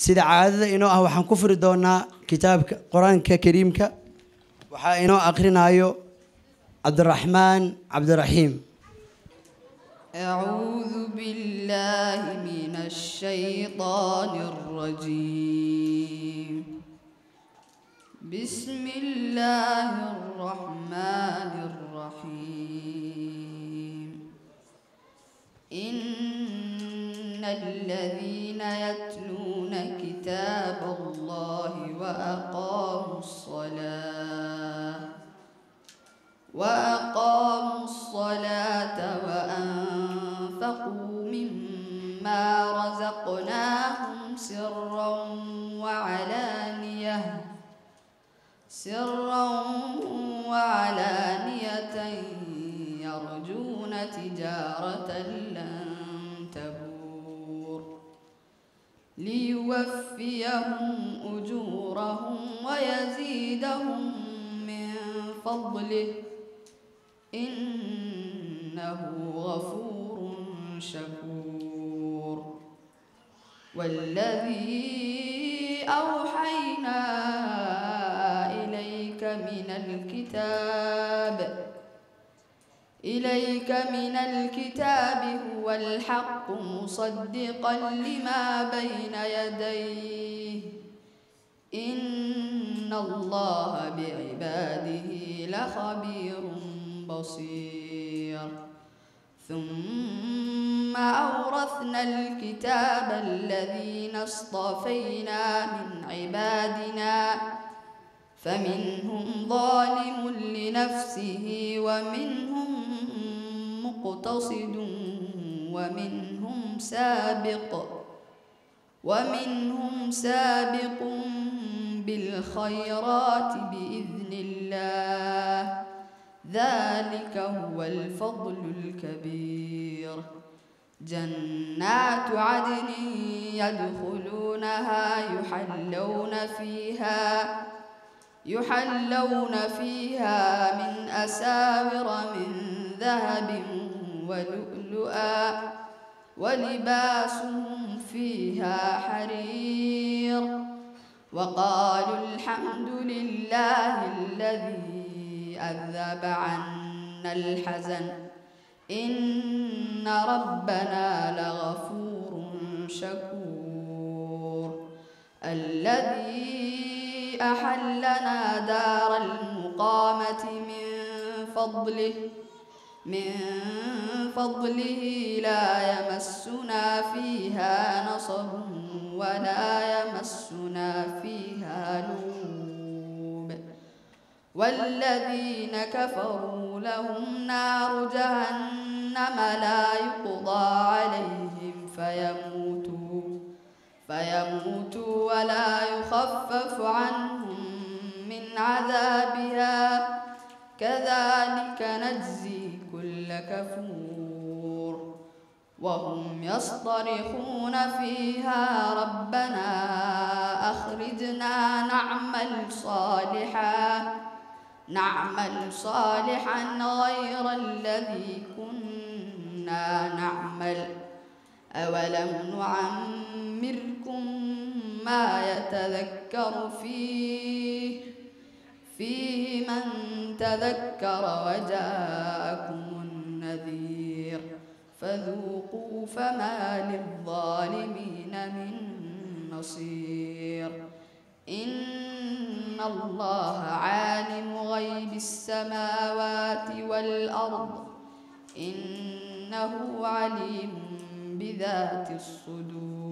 sida caadada inoo ah waxaan ku furi doonaa kitaabka quraanka kariimka waxaa inoo aqrinayo Cabdiraxmaan Cabdiraxiim. أعوذ بالله من الشيطان الرجيم. بسم الله الرحمن الرحيم. إن الذين يتلون كتاب الله وأقاموا الصلاة وأنفقوا مما رزقناهم سرا وعلانية يرجون تجارة لن تبور ليوفيهم أجورهم ويزيدهم من فضله إنه غفور شكور. والذي أوحينا إليك من الكتاب هو الحق مصدقا لما بين يديه إن الله بعباده لخبير بصير. ثم أورثنا الكتاب الذين اصطفينا من عبادنا فمنهم ظالم لنفسه ومنهم مقتصد ومنهم سابق بالخيرات بإذن الله ذلك هو الفضل الكبير. جنات عدن يدخلونها يحلون فيها من أساور من ذهب ولؤلؤا ولباسهم فيها حرير. وقالوا الحمد لله الذي أذهب عنا الحزن إن ربنا لغفور شكور. الذي أحلنا دار المقامة من فضله لا يمسنا فيها نصب ولا يمسنا فيها لغوب. والذين كفروا لهم نار جهنم لا يقضى عليهم فيموتوا ولا يخفف عنهم من عذابها كذلك نجزي كل كفور. وهم يصطرخون فيها ربنا أخرجنا نعمل صالحا غير الذي كنا نعمل أولم نعمركم ما يتذكر فيه من تذكر وجاءكم النذير فذوقوا فما للظالمين من نصير. إن الله عالم غيب السماوات والأرض إنه عليم بذات الصدور.